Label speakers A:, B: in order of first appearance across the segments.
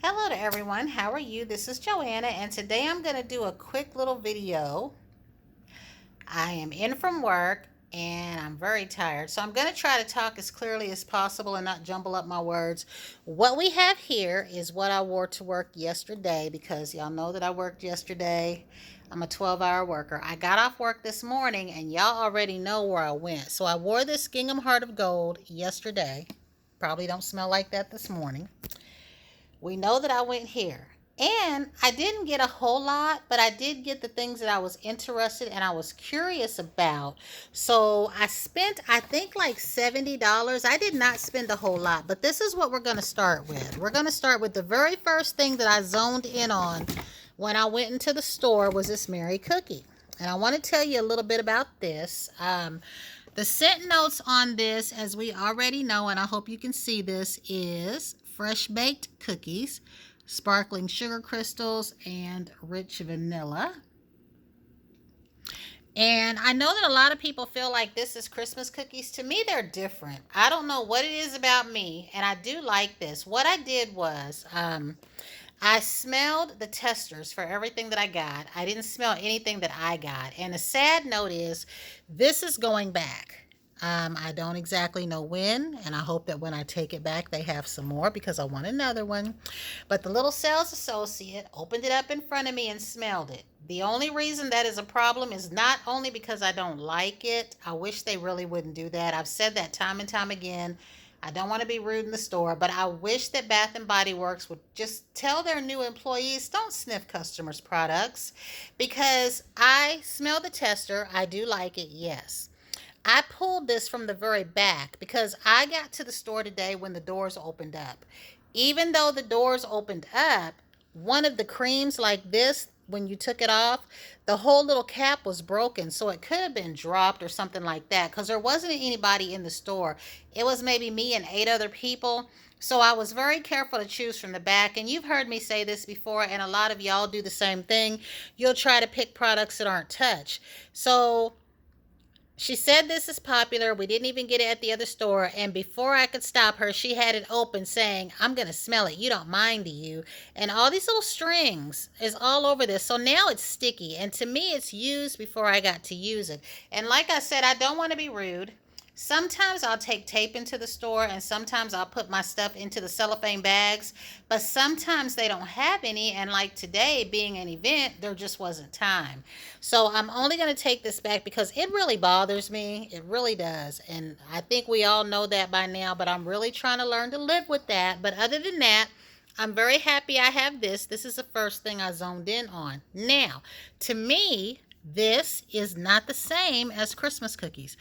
A: Hello to everyone. How are you? This is Joanna, and today I'm going to do a quick little video. I am in from work and I'm very tired, so I'm going to try to talk as clearly as possible and not jumble up my words. What we have here is what I wore to work yesterday because y'all know that I worked yesterday. I'm a 12-hour worker. I got off work this morning and y'all already know where I went. So I wore this gingham heart of gold yesterday. Probably don't smell like that this morning. We know that I went here. And I didn't get a whole lot, but I did get the things that I was interested and I was curious about. So I spent, I think, like $70. I did not spend a whole lot, but this is what we're going to start with. We're going to start with the very first thing that I zoned in on when I went into the store was this Mary cookie. And I want to tell you a little bit about this. The scent notes on this, as we already know, and I hope you can see this, is fresh baked cookies, sparkling sugar crystals, and rich vanilla. And I know that a lot of people feel like this is Christmas cookies. To me, they're different. I don't know what it is about me, and I do like this. What I did was I smelled the testers for everything that I got. I didn't smell anything that I got. And the sad note is this is going back. I don't exactly know when, and I hope that when I take it back, they have some more because I want another one. But the little sales associate opened it up in front of me and smelled it. The only reason that is a problem is not only because I don't like it. I wish they really wouldn't do that. I've said that time and time again. I don't want to be rude in the store, but I wish that Bath and Body Works would just tell their new employees, don't sniff customers' products, because I smell the tester. I do like it, yes. I pulled this from the very back because I got to the store today when the doors opened up. Even though the doors opened up, one of the creams like this, when you took it off, the whole little cap was broken. So it could have been dropped or something like that because there wasn't anybody in the store. It was maybe me and 8 other people. So I was very careful to choose from the back. And you've heard me say this before, and a lot of y'all do the same thing. You'll try to pick products that aren't touched. So she said this is popular. We didn't even get it at the other store. And before I could stop her, she had it open saying, I'm going to smell it. You don't mind, do you? And all these little strings is all over this. So now it's sticky. And to me, it's used before I got to use it. And like I said, I don't want to be rude. Sometimes I'll take tape into the store and sometimes I'll put my stuff into the cellophane bags, but sometimes they don't have any, and like today being an event, there just wasn't time. So I'm only going to take this back because it really bothers me. It really does. And I think we all know that by now, but I'm really trying to learn to live with that. But other than that, I'm very happy I have this. This is the first thing I zoned in on. Now, to me, this is not the same as Christmas cookies.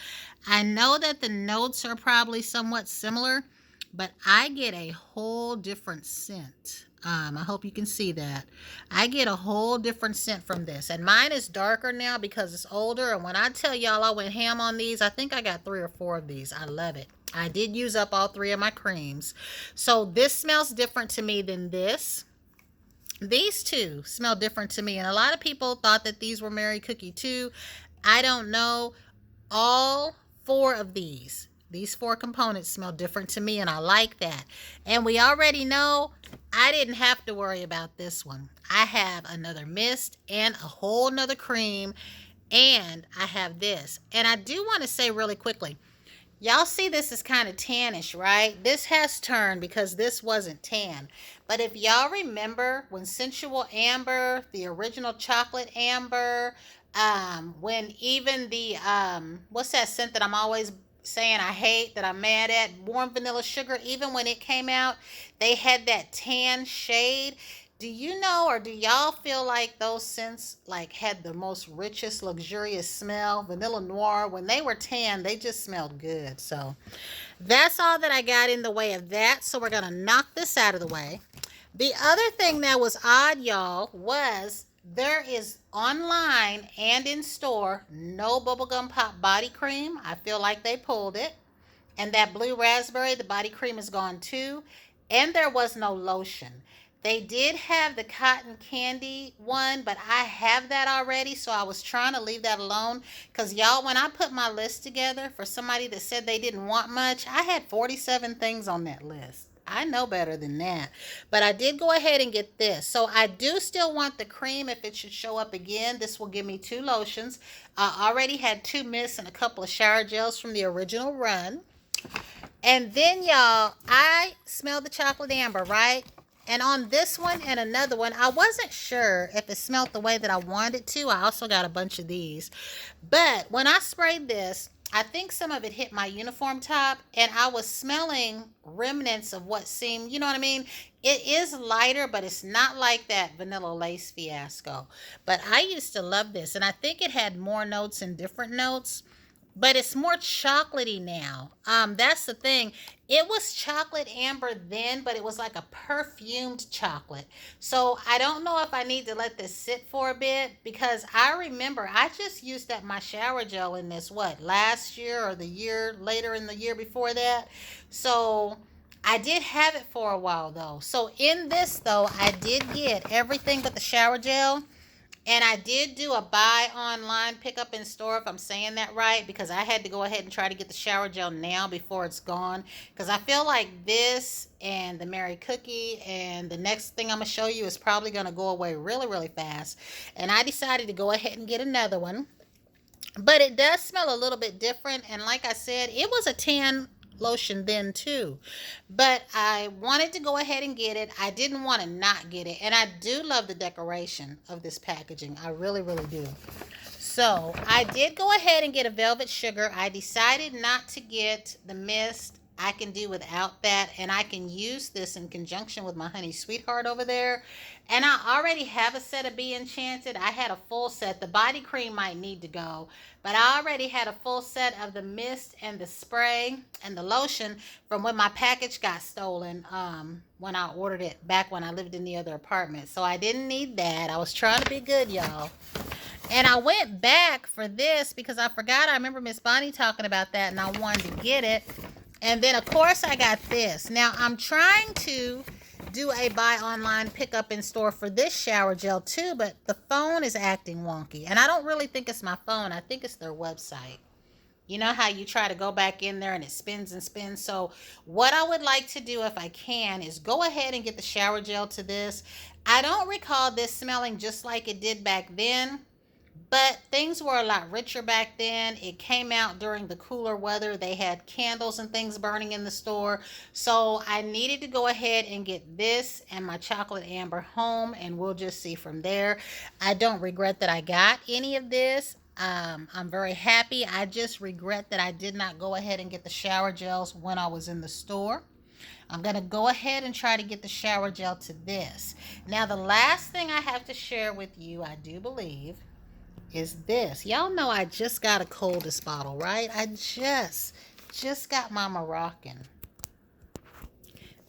A: I know that the notes are probably somewhat similar, but I get a whole different scent. I hope you can see that. I get a whole different scent from this. And mine is darker now because it's older. And when I tell y'all I went ham on these, I think I got 3 or 4 of these. I love it. I did use up all 3 of my creams. So this smells different to me than this. These two smell different to me, and a lot of people thought that these were Mary Cookie too. I don't know. All 4 of these 4 components smell different to me, and I like that. And we already know I didn't have to worry about this one. I have another mist and a whole nother cream, and I have this. And I do want to say really quickly, y'all see this is kind of tannish, right? This has turned because this wasn't tan. But if y'all remember when Sensual Amber, the original chocolate amber, when even the, what's that scent that I'm always saying I hate, that I'm mad at, warm vanilla sugar, even when it came out, they had that tan shade. Do you know, or do y'all feel like those scents like had the most richest, luxurious smell? Vanilla Noir, when they were tan, they just smelled good. So that's all that I got in the way of that. So we're going to knock this out of the way. The other thing that was odd, y'all, was there is online and in store no bubblegum pop body cream. I feel like they pulled it. And that blue raspberry, the body cream is gone too. And there was no lotion. They did have the cotton candy one, but I have that already, so I was trying to leave that alone. Because, y'all, when I put my list together for somebody that said they didn't want much, I had 47 things on that list. I know better than that. But I did go ahead and get this. So I do still want the cream if it should show up again. This will give me 2 lotions. I already had 2 mists and a couple of shower gels from the original run. And then, y'all, I smelled the chocolate amber, right? And on this one and another one, I wasn't sure if it smelled the way that I wanted it to. I also got a bunch of these. But when I sprayed this, I think some of it hit my uniform top, and I was smelling remnants of what seemed, you know what I mean? It is lighter, but it's not like that Vanilla Lace Fiasco. But I used to love this, and I think it had more notes and different notes, but it's more chocolatey now. That's the thing. It was chocolate amber then, but it was like a perfumed chocolate. So I don't know if I need to let this sit for a bit, because I remember I just used up my shower gel in this, what, last year or the year later in the year before that. So I did have it for a while though. So in this though, I did get everything but the shower gel. And I did do a buy online, pick up in store, if I'm saying that right, because I had to go ahead and try to get the shower gel now before it's gone. Because I feel like this and the Mary Cookie and the next thing I'm going to show you is probably going to go away really, really fast. And I decided to go ahead and get another one. But it does smell a little bit different. And like I said, it was a tan lotion then too. But I wanted to go ahead and get it. I didn't want to not get it. And I do love the decoration of this packaging. I really, really do. So I did go ahead and get a Velvet Sugar. I decided not to get the mist. I can do without that, and I can use this in conjunction with my Honey Sweetheart over there. And I already have a set of Be Enchanted. I had a full set. The body cream might need to go, but I already had a full set of the mist and the spray and the lotion from when my package got stolen when I ordered it back when I lived in the other apartment. So I didn't need that. I was trying to be good, y'all. And I went back for this because I forgot. I remember Miss Bonnie talking about that, and I wanted to get it. And then, of course, I got this. Now, I'm trying to do a buy online, pick up in store for this shower gel, too. But the phone is acting wonky. And I don't really think it's my phone. I think it's their website. You know how you try to go back in there and it spins and spins? So what I would like to do, if I can, is go ahead and get the shower gel to this. I don't recall this smelling just like it did back then. But things were a lot richer back then. It came out during the cooler weather. They had candles and things burning in the store. So I needed to go ahead and get this and my chocolate amber home, and we'll just see from there. I don't regret that I got any of this. I'm very happy. I just regret that I did not go ahead and get the shower gels when I was in the store. I'm going to go ahead and try to get the shower gel to this. Now, the last thing I have to share with you, I do believe, is this. Y'all know I just got a Coldest bottle, right? I just got my Moroccan.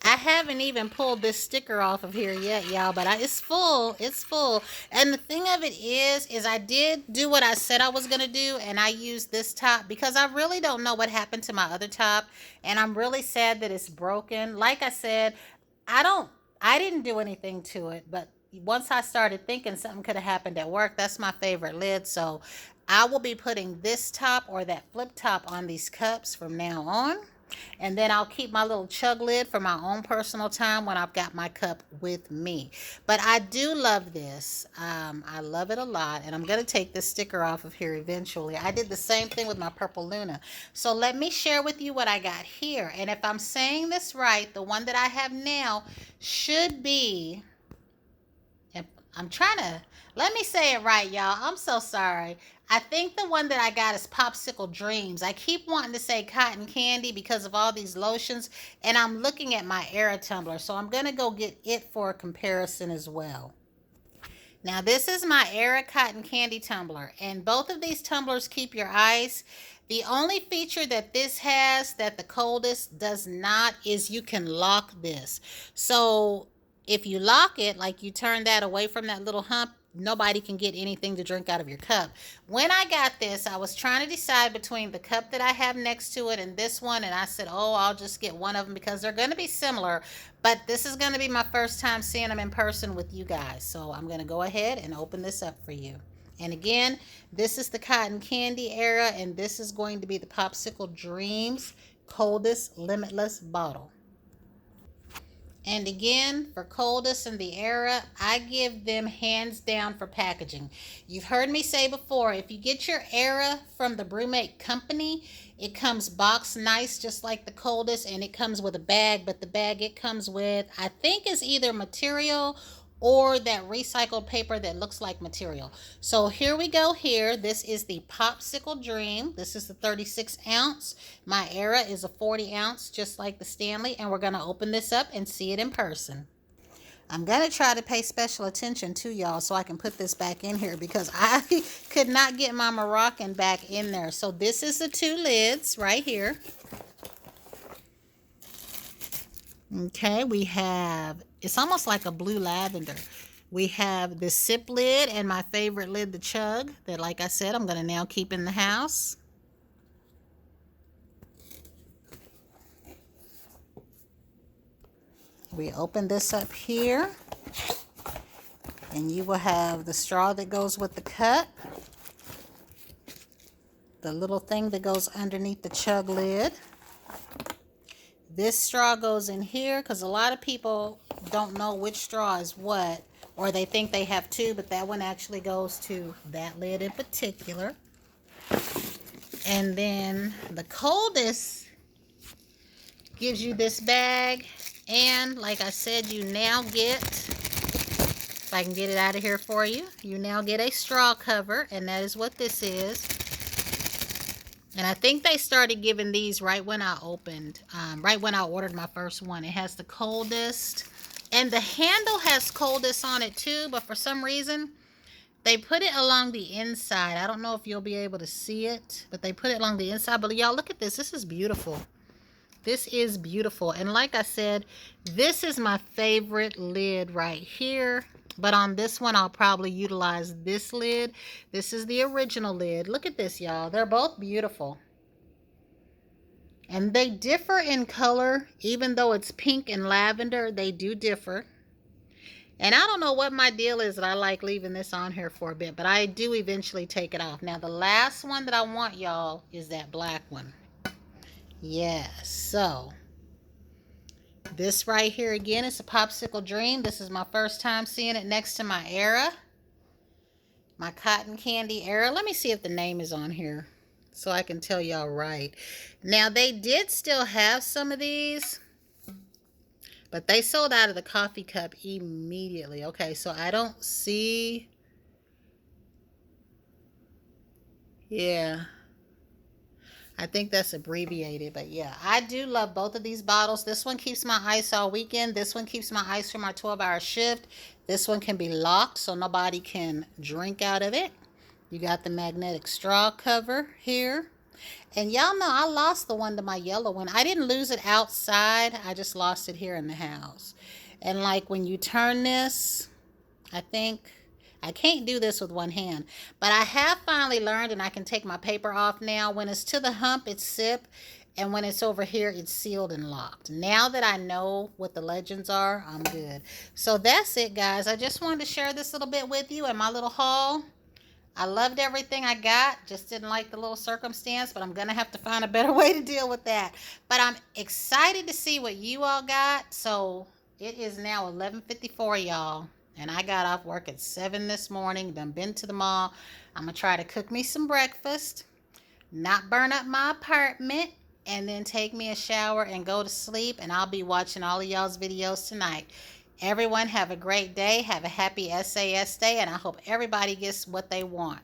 A: I haven't even pulled this sticker off of here yet, y'all, but it's full. It's full. And the thing of it is I did do what I said I was going to do, and I used this top because I really don't know what happened to my other top, and I'm really sad that it's broken. Like I said, I didn't do anything to it, but once I started thinking something could have happened at work, that's my favorite lid. So I will be putting this top or that flip top on these cups from now on. And then I'll keep my little chug lid for my own personal time when I've got my cup with me. But I do love this. I love it a lot. And I'm going to take this sticker off of here eventually. I did the same thing with my Purple Luna. So let me share with you what I got here. And if I'm saying this right, the one that I have now should be... let me say it right, y'all. I'm so sorry. I think the one that I got is Popsicle Dreams. I keep wanting to say Cotton Candy because of all these lotions, and I'm looking at my Era tumbler, so I'm going to go get it for a comparison as well. Now, this is my Era Cotton Candy tumbler, and both of these tumblers keep your ice. The only feature that this has that the Coldest does not is you can lock this. So if you lock it, like you turn that away from that little hump, nobody can get anything to drink out of your cup. When I got this, I was trying to decide between the cup that I have next to it and this one, and I said, oh, I'll just get one of them because they're going to be similar, but this is going to be my first time seeing them in person with you guys. So I'm going to go ahead and open this up for you. And again, this is the Cotton Candy Era, and this is going to be the Popsicle Dreams Coldest Limitless bottle. And again, for Coldest and the Era, I give them hands down for packaging. You've heard me say before, if you get your Era from the Brewmate Company, it comes boxed nice just like the Coldest, and it comes with a bag, but the bag it comes with, I think, is either material or that recycled paper that looks like material. So here we go here. This is the Popsicle Dream. This is the 36 ounce. My Era is a 40 ounce, just like the Stanley, and we're going to open this up and see it in person. I'm going to try to pay special attention to y'all so I can put this back in here because I could not get my Moroccan back in there. So this is the two lids right here. Okay, we have, it's almost like a blue lavender. We have the sip lid and my favorite lid, the chug, that, like I said, I'm going to now keep in the house. We open this up here, and you will have the straw that goes with the cup, the little thing that goes underneath the chug lid. This straw goes in here because a lot of people don't know which straw is what, or they think they have two, but that one actually goes to that lid in particular. And then the Coldest gives you this bag, and like I said, you now get, if I can get it out of here for you, you now get a straw cover, and that is what this is. And I think they started giving these right when I opened, right when I ordered my first one. It has the Coldest, and the handle has Coldest on it too, but for some reason, they put it along the inside. I don't know if you'll be able to see it, but they put it along the inside. But y'all, look at this. This is beautiful. This is beautiful. And like I said, this is my favorite lid right here. But on this one, I'll probably utilize this lid. This is the original lid. Look at this, y'all. They're both beautiful. And they differ in color. Even though it's pink and lavender, they do differ. And I don't know what my deal is that I like leaving this on here for a bit. But I do eventually take it off. Now, the last one that I want, y'all, is that black one. Yes, so this right here again is a Popsicle Dream. This is my first time seeing it next to my Era, my cotton candy Era. Let me see if the name is on here so I can tell y'all right. Now, they did still have some of these, but they sold out of the coffee cup immediately. Okay, so I don't see. Yeah. I think that's abbreviated, but yeah, I do love both of these bottles. This one keeps my ice all weekend. This one keeps my ice for my 12-hour shift. This one can be locked so nobody can drink out of it. You got the magnetic straw cover here. And y'all know I lost the one to my yellow one. I didn't lose it outside. I just lost it here in the house. And like when you turn this, I think, I can't do this with one hand, but I have finally learned, and I can take my paper off now. When it's to the hump, it's sip, and when it's over here, it's sealed and locked. Now that I know what the legends are, I'm good. So that's it, guys. I just wanted to share this little bit with you and my little haul. I loved everything I got, just didn't like the little circumstance, but I'm going to have to find a better way to deal with that. But I'm excited to see what you all got. So it is now 11:54, y'all. And I got off work at 7 this morning, done been to the mall. I'm going to try to cook me some breakfast, not burn up my apartment, and then take me a shower and go to sleep. And I'll be watching all of y'all's videos tonight. Everyone have a great day. Have a happy SAS day. And I hope everybody gets what they want.